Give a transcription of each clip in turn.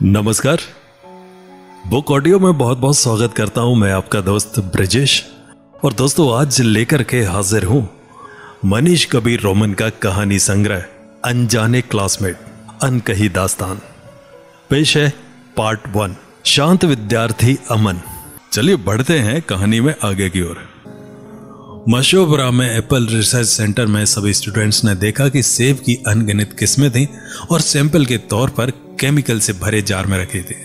नमस्कार। Book audio में बहुत बहुत स्वागत करता हूं मैं आपका दोस्त ब्रजेश। और दोस्तों, आज लेकर के हाजिर हूं मनीष कबीर रोमन का कहानी संग्रह अनजाने क्लासमेट, अनकही दास्तान। पेश है पार्ट 1, शांत विद्यार्थी अमन। चलिए बढ़ते हैं कहानी में आगे की ओर। मशोबरा में एप्पल रिसर्च सेंटर में सभी स्टूडेंट्स ने देखा कि सेब की अनगिनत किस्में थीं और सैंपल के तौर पर केमिकल से भरे जार में रखी थी।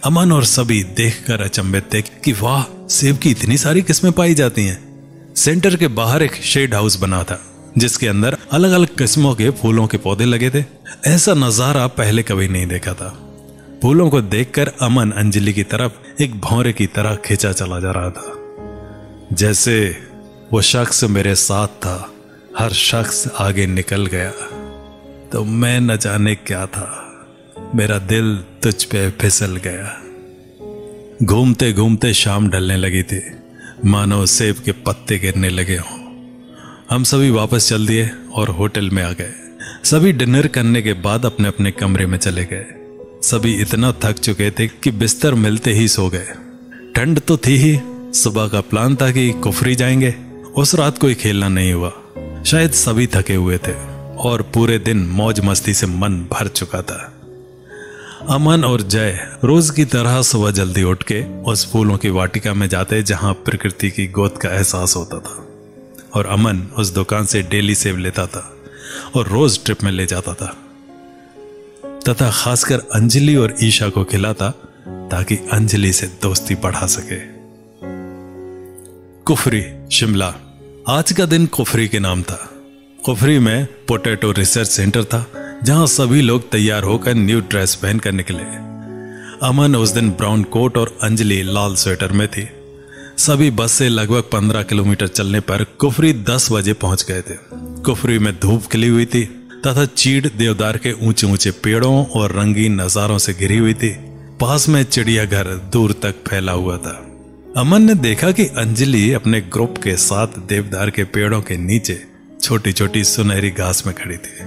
अमन और सभी देखकर अचंभित थे कि वाह, सेब की इतनी सारी किस्में पाई जाती हैं। सेंटर के बाहर एक शेड हाउस बना था जिसके अंदर अलग अलग किस्मों के फूलों के पौधे लगे थे। ऐसा नजारा पहले कभी नहीं देखा था। फूलों को देखकर अमन अंजलि की तरफ एक भौरे की तरह खींचा चला जा रहा था। जैसे वो शख्स मेरे साथ था, हर शख्स आगे निकल गया तो मैं न जाने क्या था, मेरा दिल तुझ पे फिसल गया। घूमते घूमते शाम ढलने लगी थी, मानो सेब के पत्ते गिरने लगे हों। हम सभी वापस चल दिए और होटल में आ गए। सभी डिनर करने के बाद अपने अपने कमरे में चले गए। सभी इतना थक चुके थे कि बिस्तर मिलते ही सो गए। ठंड तो थी ही। सुबह का प्लान था कि कुफरी जाएंगे। उस रात कोई खेलना नहीं हुआ। शायद सभी थके हुए थे और पूरे दिन मौज मस्ती से मन भर चुका था। अमन और जय रोज की तरह सुबह जल्दी उठ के उस फूलों की वाटिका में जाते जहां प्रकृति की गोद का एहसास होता था। और अमन उस दुकान से डेली सेब लेता था और रोज ट्रिप में ले जाता था तथा खासकर अंजलि और ईशा को खिलाता ताकि अंजलि से दोस्ती बढ़ा सके। कुफरी, शिमला। आज का दिन कुफरी के नाम था। कुफरी में पोटैटो रिसर्च सेंटर था जहां सभी लोग तैयार होकर न्यू ड्रेस पहनकर निकले। अमन उस दिन ब्राउन कोट और अंजलि लाल स्वेटर में थी। सभी बस से लगभग 15 किलोमीटर चलने पर कुफरी 10 बजे पहुंच गए थे। कुफरी में धूप खिली हुई थी तथा चीड़ देवदार के ऊंचे ऊंचे पेड़ों और रंगीन नजारों से घिरी हुई थी। पास में चिड़ियाघर दूर तक फैला हुआ था। अमन ने देखा कि अंजलि अपने ग्रुप के साथ देवदार के पेड़ों के नीचे छोटी छोटी सुनहरी घास में खड़ी थी।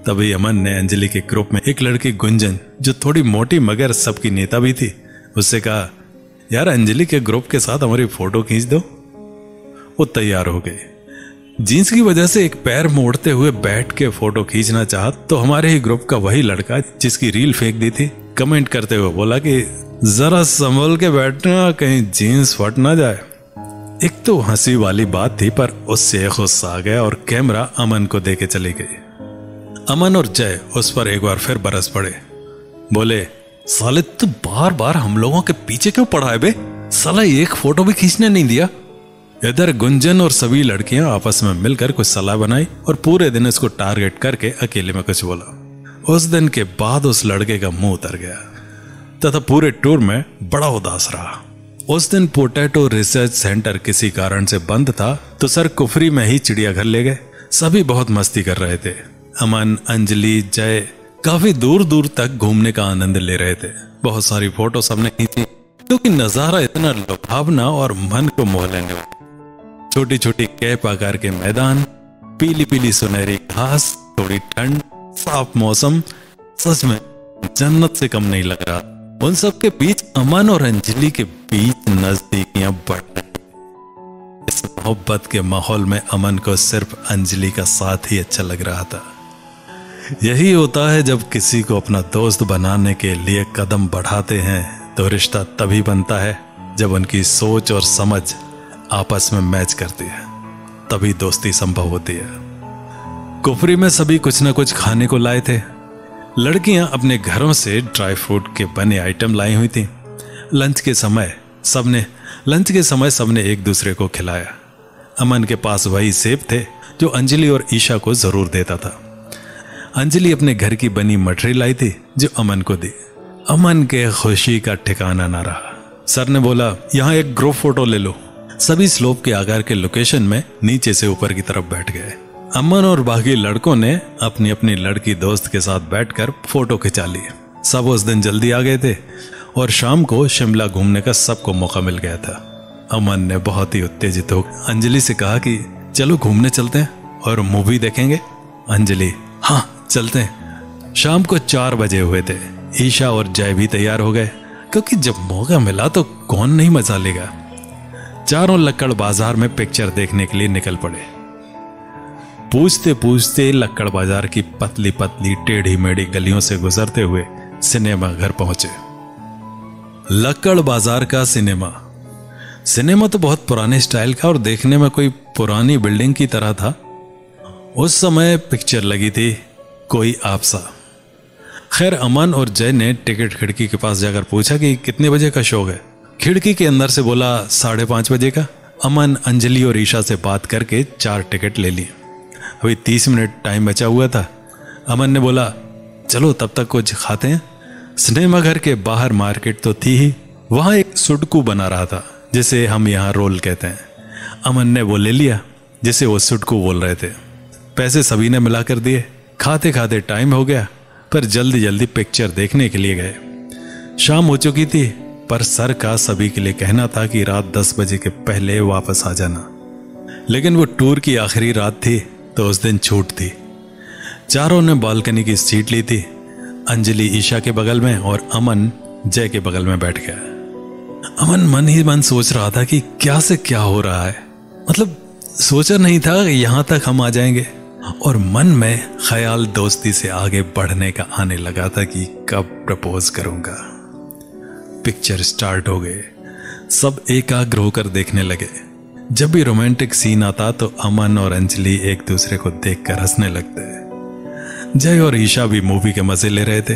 तभी अमन ने अंजलि के ग्रुप में एक लड़की गुंजन, जो थोड़ी मोटी मगर सबकी नेता भी थी, उससे कहा, यार अंजलि के ग्रुप के साथ हमारी फोटो खींच दो। वो तैयार हो गई। जींस की वजह से एक पैर मोड़ते हुए बैठ के फोटो खींचना चाहा तो हमारे ही ग्रुप का वही लड़का जिसकी रील फेंक दी थी कमेंट करते हुए बोला कि जरा संभल के बैठना, कहीं जीन्स फट ना जाए। एक तो हंसी वाली बात थी पर उससे गुस्सा आ गया और कैमरा अमन को देके चली गई। अमन और जय उस पर एक बार फिर बरस पड़े। बोले, साले तू बार बार हम लोगों के पीछे क्यों पड़ा है बे? साला एक फोटो भी खींचने नहीं दिया। इधर गुंजन और सभी लड़कियां आपस में मिलकर कुछ सलाह बनाई और पूरे दिन इसको टारगेट करके अकेले में कुछ बोला। उस दिन के बाद उस लड़के का मुंह उतर गया तथा पूरे टूर में बड़ा उदास रहा। उस दिन पोटैटो रिसर्च सेंटर किसी कारण से बंद था तो सर कुफरी में ही चिड़ियाघर ले गए। सभी बहुत मस्ती कर रहे थे। अमन, अंजलि, जय काफी दूर दूर तक घूमने का आनंद ले रहे थे। बहुत सारी फोटो सबने खींची क्योंकि नजारा इतना लुभावना और मन को मोह लेने वाला। छोटी छोटी कैप आकार के मैदान, पीली पीली सुनहरी घास, थोड़ी ठंड, साफ मौसम, सच में जन्नत से कम नहीं लग रहा। उन सब के बीच अमन और अंजलि के बीच नजदीकियां बढ़ रही। इस मोहब्बत के माहौल में अमन को सिर्फ अंजलि का साथ ही अच्छा लग रहा था। यही होता है जब किसी को अपना दोस्त बनाने के लिए कदम बढ़ाते हैं तो रिश्ता तभी बनता है जब उनकी सोच और समझ आपस में मैच करती है, तभी दोस्ती संभव होती है। कुफरी में सभी कुछ न कुछ खाने को लाए थे। लड़कियां अपने घरों से ड्राई फ्रूट के बने आइटम लाई हुई थीं। लंच के समय सबने एक दूसरे को खिलाया। अमन के पास वही सेब थे जो अंजलि और ईशा को जरूर देता था। अंजलि अपने घर की बनी मठरी लाई थी जो अमन को दी। अमन के खुशी का ठिकाना ना रहा। सर ने बोला, यहाँ एक ग्रुप फोटो ले लो। सभी स्लोप के आकार के लोकेशन में नीचे से ऊपर की तरफ बैठ गए। अमन और बाकी लड़कों ने अपनी अपनी लड़की दोस्त के साथ बैठकर फोटो खिंचा ली। सब उस दिन जल्दी आ गए थे और शाम को शिमला घूमने का सबको मौका मिल गया था। अमन ने बहुत ही उत्तेजित हो अंजलि से कहा कि चलो घूमने चलते हैं और मूवी देखेंगे। अंजलि, हाँ चलते हैं। शाम को 4 बजे हुए थे। ईशा और जय भी तैयार हो गए, क्योंकि जब मौका मिला तो कौन नहीं मजा लेगा। चारों लक्कड़ बाजार में पिक्चर देखने के लिए निकल पड़े। पूछते पूछते लक्कड़ बाजार की पतली पतली टेढ़ी मेढ़ी गलियों से गुजरते हुए सिनेमा घर पहुंचे। लक्कड़ बाजार का सिनेमा तो बहुत पुराने स्टाइल का और देखने में कोई पुरानी बिल्डिंग की तरह था। उस समय पिक्चर लगी थी कोई आपसा। खैर अमन और जय ने टिकट खिड़की के पास जाकर पूछा कि कितने बजे का शो है। खिड़की के अंदर से बोला 5:30 बजे का। अमन, अंजलि और ईशा से बात करके 4 टिकट ले लिए। अभी 30 मिनट टाइम बचा हुआ था। अमन ने बोला चलो तब तक कुछ खाते हैं। सिनेमा घर के बाहर मार्केट तो थी ही, वहां एक सुडकू बना रहा था जिसे हम यहाँ रोल कहते हैं। अमन ने वो ले लिया जिसे वो सुडकू बोल रहे थे। पैसे सभी ने मिला कर दिए। खाते खाते टाइम हो गया, पर जल्दी जल्दी पिक्चर देखने के लिए गए। शाम हो चुकी थी, पर सर का सभी के लिए कहना था कि रात 10 बजे के पहले वापस आ जाना। लेकिन वो टूर की आखिरी रात थी तो उस दिन छूट थी। चारों ने बालकनी की सीट ली थी। अंजलि ईशा के बगल में और अमन जय के बगल में बैठ गया। अमन मन ही मन सोच रहा था कि क्या से क्या हो रहा है। मतलब सोचा नहीं था कि यहां तक हम आ जाएंगे, और मन में ख्याल दोस्ती से आगे बढ़ने का आने लगा था कि कब प्रपोज करूंगा। पिक्चर स्टार्ट हो गए। सब एकाग्र होकर देखने लगे। जब भी रोमांटिक सीन आता तो अमन और अंजलि एक दूसरे को देखकर हंसने लगते। जय और ईशा भी मूवी के मजे ले रहे थे।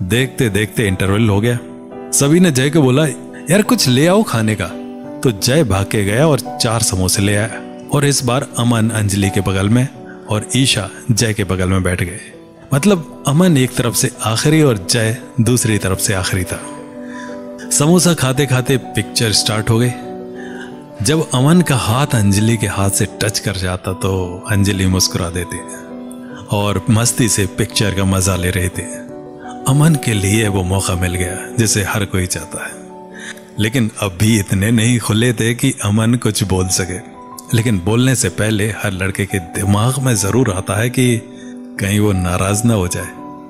देखते देखते इंटरवल हो गया। सभी ने जय को बोला यार कुछ ले आओ खाने का, तो जय भाग के गया और 4 समोसे ले आया। और इस बार अमन अंजलि के बगल में और ईशा जय के बगल में बैठ गए। मतलब अमन एक तरफ से आखिरी और जय दूसरी तरफ से आखिरी था। समोसा खाते खाते पिक्चर स्टार्ट हो गई। जब अमन का हाथ अंजलि के हाथ से टच कर जाता तो अंजलि मुस्कुरा देती और मस्ती से पिक्चर का मजा ले रहे थे। अमन के लिए वो मौका मिल गया जिसे हर कोई चाहता है। लेकिन अभी इतने नहीं खुले थे कि अमन कुछ बोल सके। लेकिन बोलने से पहले हर लड़के के दिमाग में जरूर आता है कि कहीं वो नाराज ना हो जाए,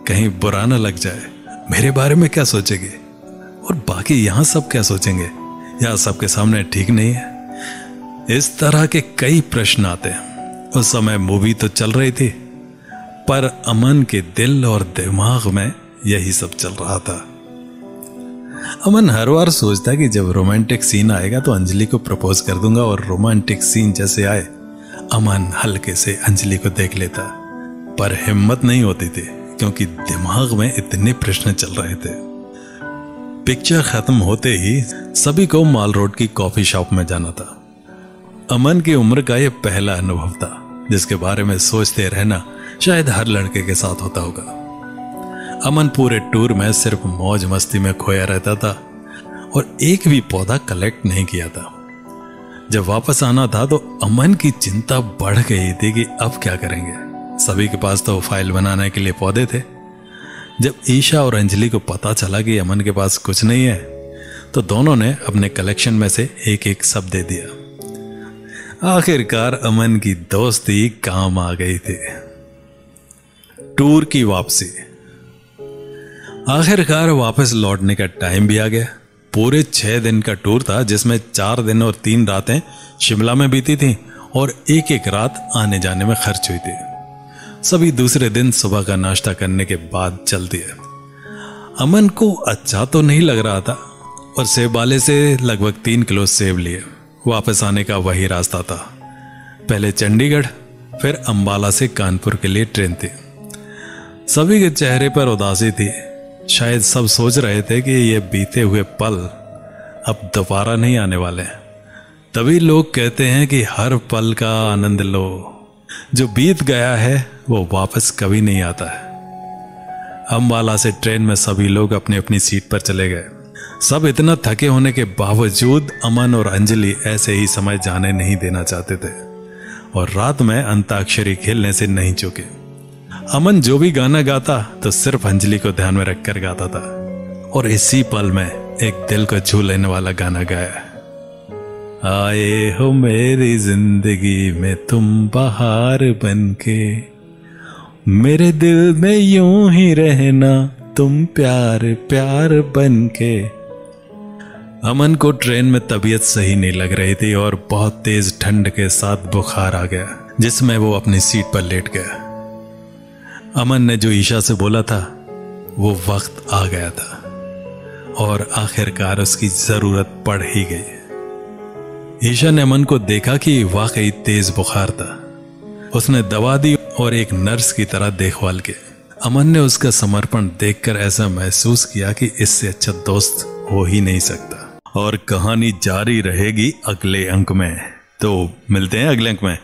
कहीं बुरा ना लग जाए, मेरे बारे में क्या सोचेगी और बाकी यहां सब क्या सोचेंगे, या सबके सामने ठीक नहीं है। इस तरह के कई प्रश्न आते हैं। उस समय मूवी तो चल रही थी, पर अमन के दिल और दिमाग में यही सब चल रहा था। अमन हर बार सोचता कि जब रोमांटिक सीन आएगा तो अंजलि को प्रपोज कर दूंगा, और रोमांटिक सीन जैसे आए अमन हल्के से अंजलि को देख लेता, पर हिम्मत नहीं होती थी क्योंकि दिमाग में इतने प्रश्न चल रहे थे। पिक्चर खत्म होते ही सभी को माल रोड की कॉफी शॉप में जाना था। अमन की उम्र का यह पहला अनुभव था जिसके बारे में सोचते रहना शायद हर लड़के के साथ होता होगा। अमन पूरे टूर में सिर्फ मौज मस्ती में खोया रहता था और एक भी पौधा कलेक्ट नहीं किया था। जब वापस आना था तो अमन की चिंता बढ़ गई थी कि अब क्या करेंगे। सभी के पास तो फाइल बनाने के लिए पौधे थे। जब ईशा और अंजलि को पता चला कि अमन के पास कुछ नहीं है तो दोनों ने अपने कलेक्शन में से एक एक सब दे दिया। आखिरकार अमन की दोस्ती काम आ गई थी। टूर की वापसी। आखिरकार वापस लौटने का टाइम भी आ गया। पूरे 6 दिन का टूर था जिसमें 4 दिन और 3 रातें शिमला में बीती थी और एक एक रात आने जाने में खर्च हुई थी। सभी दूसरे दिन सुबह का नाश्ता करने के बाद चल दिए। अमन को अच्छा तो नहीं लग रहा था और सेब वाले से लगभग 3 किलो सेब लिए। वापस आने का वही रास्ता था। पहले चंडीगढ़, फिर अंबाला से कानपुर के लिए ट्रेन थी। सभी के चेहरे पर उदासी थी। शायद सब सोच रहे थे कि ये बीते हुए पल अब दोबारा नहीं आने वाले। तभी लोग कहते हैं कि हर पल का आनंद लो, जो बीत गया है वो वापस कभी नहीं आता है। अंबाला से ट्रेन में सभी लोग अपनी अपनी सीट पर चले गए। सब इतना थके होने के बावजूद अमन और अंजलि ऐसे ही समय जाने नहीं देना चाहते थे और रात में अंताक्षरी खेलने से नहीं चूके। अमन जो भी गाना गाता तो सिर्फ अंजलि को ध्यान में रखकर गाता था और इसी पल में एक दिल को छू लेने वाला गाना गाया। आए हो मेरी जिंदगी में तुम बहार बनके, मेरे दिल में यूं ही रहना तुम प्यार प्यार बन के। अमन को ट्रेन में तबीयत सही नहीं लग रही थी और बहुत तेज ठंड के साथ बुखार आ गया, जिसमें वो अपनी सीट पर लेट गया। अमन ने जो ईशा से बोला था वो वक्त आ गया था और आखिरकार उसकी जरूरत पड़ ही गई। ईशा ने अमन को देखा कि वाकई तेज बुखार था। उसने दवा दी और एक नर्स की तरह देखभाल की। अमन ने उसका समर्पण देखकर ऐसा महसूस किया कि इससे अच्छा दोस्त हो ही नहीं सकता। और कहानी जारी रहेगी अगले अंक में, तो मिलते हैं अगले अंक में।